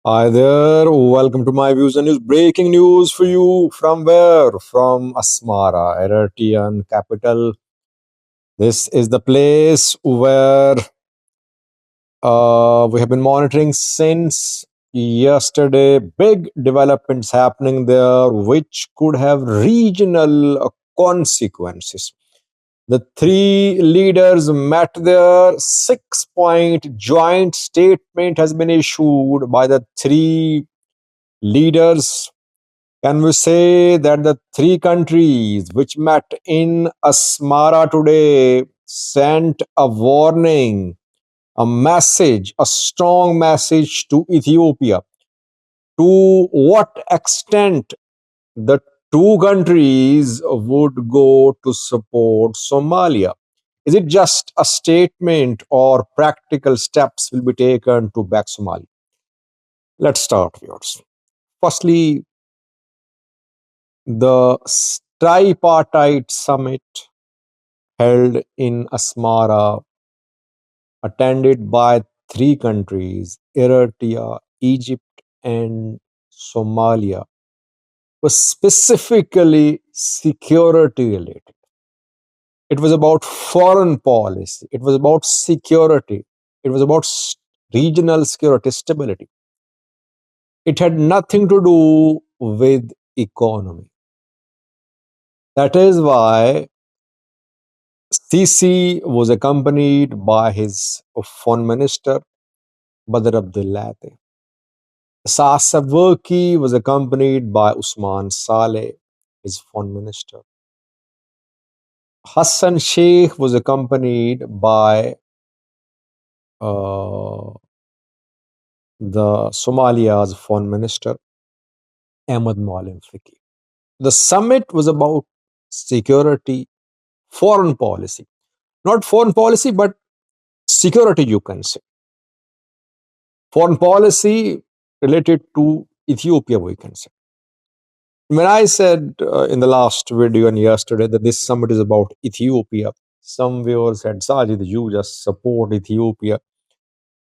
Hi there, welcome to my views and news. Breaking news for you from where? From Asmara, Eritrean capital. This is the place where we have been monitoring since yesterday. Big developments happening there, which could have regional consequences. The three leaders met there. 6 point joint statement has been issued by the three leaders. Can we say that the three countries which met in Asmara today sent a warning, a message, a strong message to Ethiopia? To what extent the two countries would go to support Somalia? Is it just a statement or practical steps will be taken to back Somalia? Let's start, viewers. Firstly, the tripartite summit held in Asmara, attended by three countries, Eritrea, Egypt, and Somalia, was specifically security related. It was about foreign policy, it was about security, it was about regional security stability. It had nothing to do with economy. That is why Sisi was accompanied by his foreign minister, Badr Abdulati. Sasawerki was accompanied by Usman Saleh, his foreign minister. Hassan Sheikh was accompanied by uh, the Somalia's foreign minister, Ahmad Mualim Fiki. The summit was about security, foreign policy. Not foreign policy, but security, you can say. Foreign policy related to Ethiopia, we can say. When I said in the last video and yesterday that this summit is about Ethiopia, some viewers said, Sajid, you just support Ethiopia.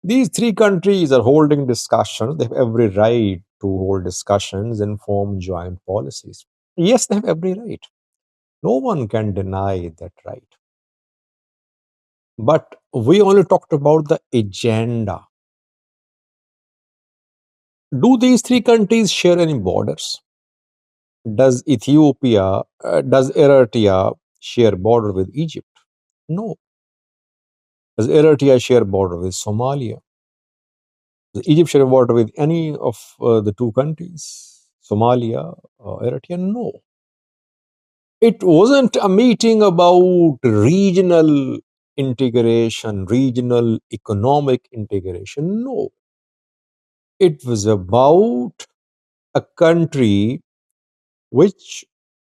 These three countries are holding discussions. They have every right to hold discussions and form joint policies. Yes, they have every right. No one can deny that right. But we only talked about the agenda. Do these three countries share any borders? Does Eritrea share border with Egypt? No. Does Eritrea share border with Somalia? Does Egypt share border with any of the two countries? Somalia or Eritrea? No. It wasn't a meeting about regional integration, regional economic integration. No. It was about a country which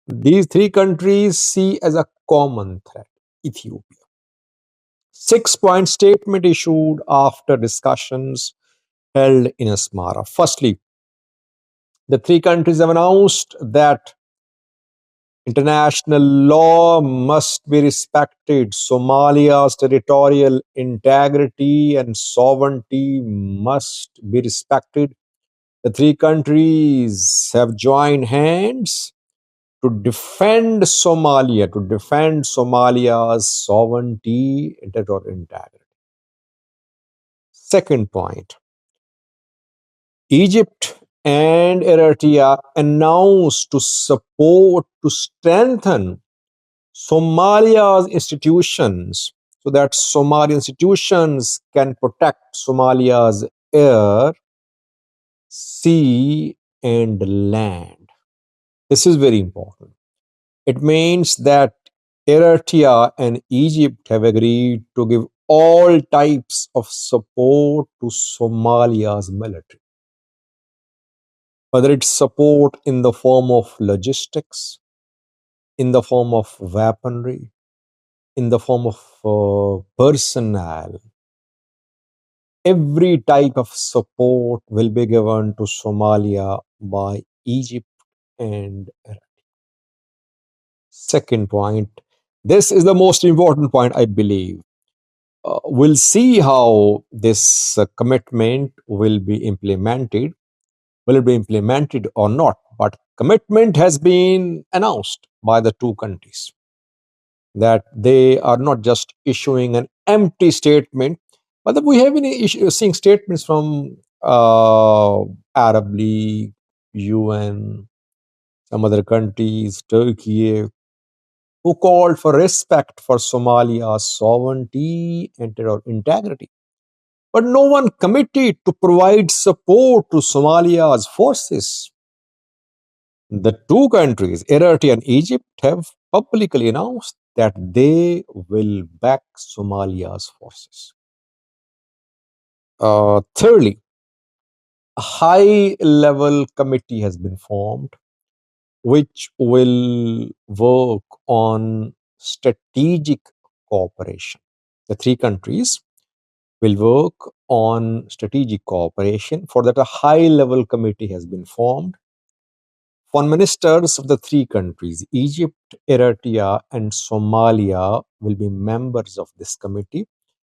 these three countries see as a common threat, Ethiopia. 6 point statement issued after discussions held in Asmara. Firstly, the three countries have announced that international law must be respected. Somalia's territorial integrity and sovereignty must be respected. The three countries have joined hands to defend Somalia's sovereignty and territorial integrity. Second point, Egypt and Eritrea announced to strengthen Somalia's institutions so that Somali institutions can protect Somalia's air, sea, and land. This is very important. It means that Eritrea and Egypt have agreed to give all types of support to Somalia's military, whether it's support in the form of logistics, in the form of weaponry, in the form of personnel. Every type of support will be given to Somalia by Egypt and Iraq. Second point, this is the most important point, I believe. We'll see how this commitment will be implemented. Will it be implemented or not? But commitment has been announced by the two countries that they are not just issuing an empty statement, but that we have been seeing statements from Arab League, UN, some other countries, Turkey, who called for respect for Somalia's sovereignty and integrity. But no one committed to provide support to Somalia's forces. The two countries, Eritrea and Egypt, have publicly announced that they will back Somalia's forces. Thirdly, a high level committee has been formed which will work on strategic cooperation. The three countries will work on strategic cooperation. For that, a high level committee has been formed. Foreign ministers of the three countries, Egypt, Eritrea, and Somalia, will be members of this committee.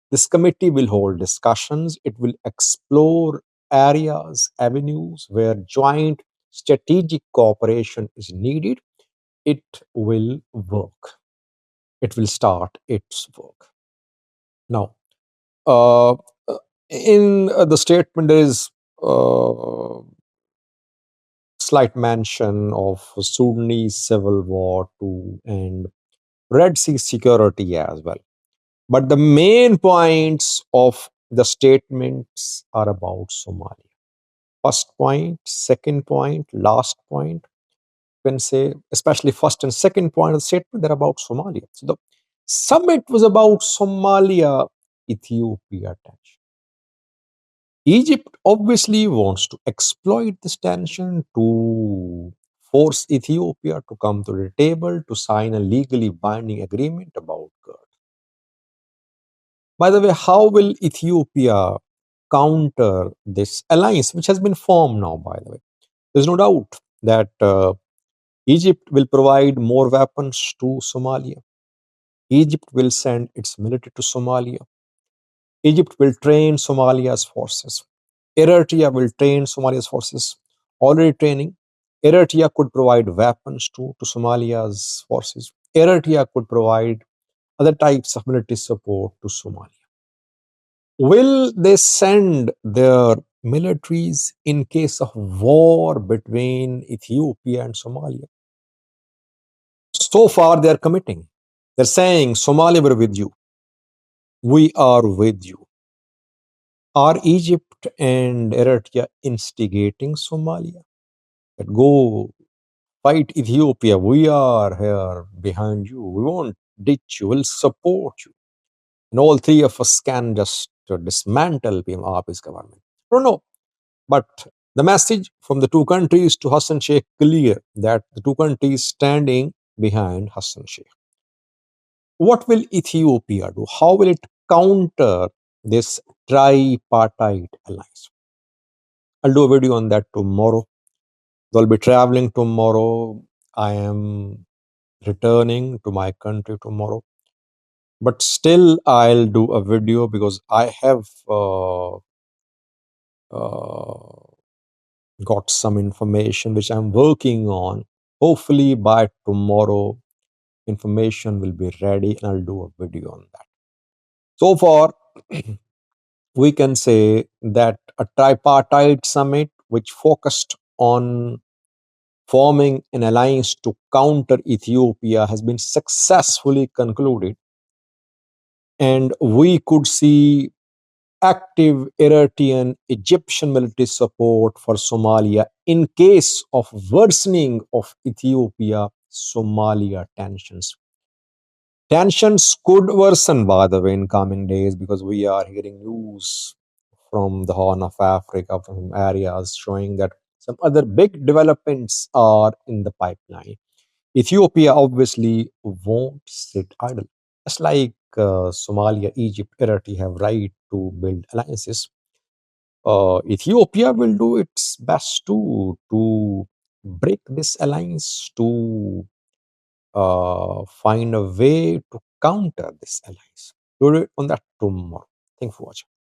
This committee will hold discussions. It will explore areas, avenues where joint strategic cooperation is needed. It will work. It will start its work. Now, uh, in the statement, there is slight mention of Sudanese civil war too and Red Sea security as well. But the main points of the statements are about Somalia. First point, second point, last point, you can say, especially first and second point of the statement, they're about Somalia. So the summit was about Somalia, Ethiopia tension. Egypt obviously wants to exploit this tension to force Ethiopia to come to the table to sign a legally binding agreement about Kurd. By the way, how will Ethiopia counter this alliance, which has been formed now, by the way? There's no doubt that Egypt will provide more weapons to Somalia. Egypt will send its military to Somalia. Egypt will train Somalia's forces. Eritrea will train Somalia's forces. Already training. Eritrea could provide weapons to Somalia's forces. Eritrea could provide other types of military support to Somalia. Will they send their militaries in case of war between Ethiopia and Somalia? So far, they're committing. They're saying, Somalia, we're with you. We are with you. Are Egypt and Eritrea instigating Somalia? That go fight Ethiopia. We are here behind you. We won't ditch you. We'll support you. And all three of us can just dismantle PM's government. I don't know. But the message from the two countries to Hassan Sheikh clear that the two countries standing behind Hassan Sheikh. What will Ethiopia do? How will it counter this tripartite alliance? I'll do a video on that tomorrow. I'll be traveling tomorrow. I am returning to my country tomorrow. But still, I'll do a video because I have got some information which I'm working on. Hopefully, by tomorrow, information will be ready and I'll do a video on that. So far, we can say that a tripartite summit which focused on forming an alliance to counter Ethiopia has been successfully concluded. And we could see active Eritrean Egyptian military support for Somalia in case of worsening of Ethiopia Somalia tensions. Tensions could worsen, by the way, in coming days because we are hearing news from the Horn of Africa, from areas showing that some other big developments are in the pipeline. Ethiopia obviously won't sit idle. Just like Somalia, Egypt, Eritrea have right to build alliances, Ethiopia will do its best to break this alliance, to find a way to counter this alliance. We'll do it on that tomorrow. Thanks for watching.